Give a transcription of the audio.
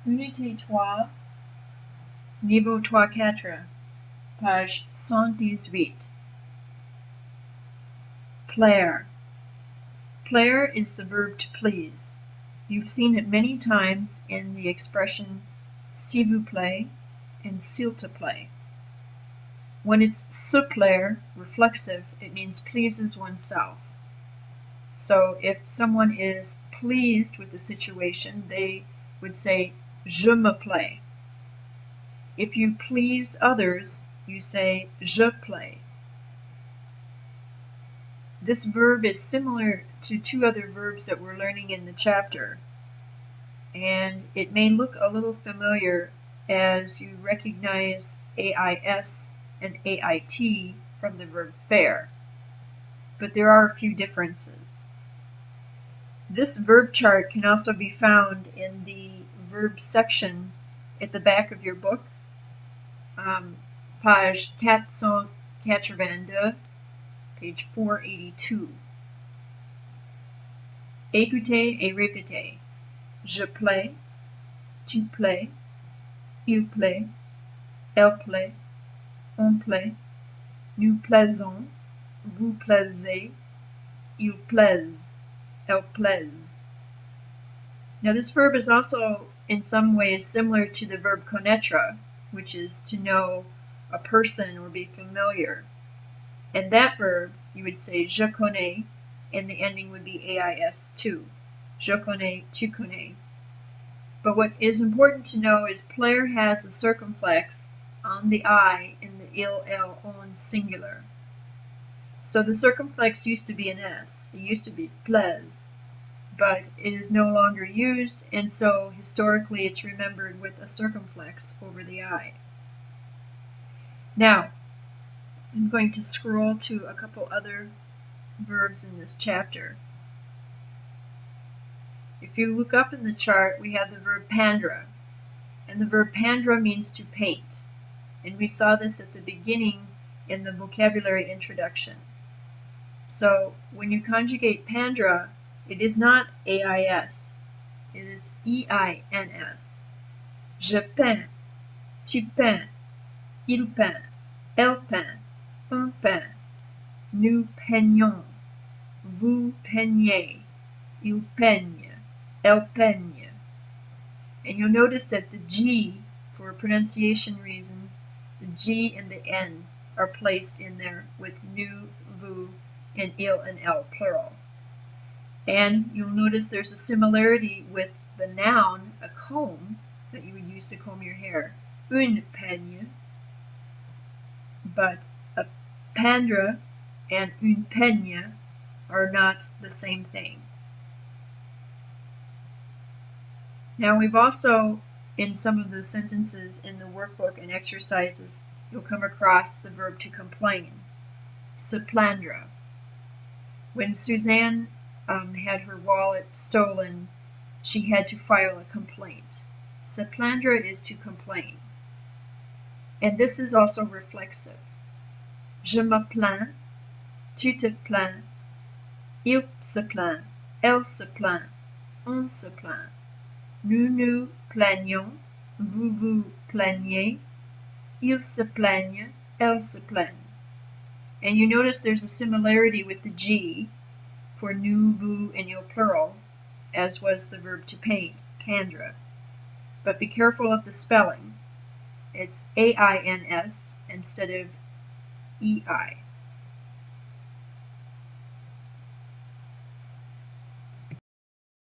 Unité 3, Niveau 3-4, page 118. Plaire. Plaire is the verb to please. You've seen it many times in the expression s'il vous plaît and s'il te plaît. When it's se plaire, reflexive, it means pleases oneself. So if someone is pleased with the situation, they would say je me plais. If you please others, you say je plais. This verb is similar to two other verbs that we're learning in the chapter, and it may look a little familiar as you recognize AIS and AIT from the verb faire, but there are a few differences. This verb chart can also be found in the verb section at the back of your book, page 482, page 482. Écoutez et répétez. Je plais, tu plais, il plaît, elle plaît, on plaît, nous plaisons, vous plaisez, il plaise, elle plaise. Now this verb is also in some ways similar to the verb connaître, which is to know a person or be familiar. And that verb, you would say je connais, and the ending would be AIS too. Je connais, tu connais. But what is important to know is plaire has a circumflex on the I in the il, elle, on singular. So the circumflex used to be an S. It used to be plaise, but it is no longer used, and so historically it's remembered with a circumflex over the I. Now, I'm going to scroll to a couple other verbs in this chapter. If you look up in the chart, we have the verb peindre, and the verb peindre means to paint, and we saw this at the beginning in the vocabulary introduction. So when you conjugate peindre, it is not AIS, it is EINS. Je peins, tu peins, il peint, elle peint, on peint, nous peignons, vous peignez, il peigne, elle peigne. And you'll notice that the G, for pronunciation reasons, the G and the N are placed in there with nous, vous, and il and elle plural. And you'll notice there's a similarity with the noun, a comb, that you would use to comb your hair. Une peigne. But a peindre and une peigne are not the same thing. Now we've also, in some of the sentences in the workbook and exercises, you'll come across the verb to complain. Se plaindre. When Suzanne had her wallet stolen, she had to file a complaint. Se plaindre is to complain. And this is also reflexive. Je me plains, tu te plains, il se plaint, elle se plaint, on se plaint. Nous nous plaignons, vous vous plaignez, ils se plaignent, elles se plaignent. And you notice there's a similarity with the G for nous, vous, and il plural, as was the verb to paint, peindre. But be careful of the spelling. It's AINS instead of EI.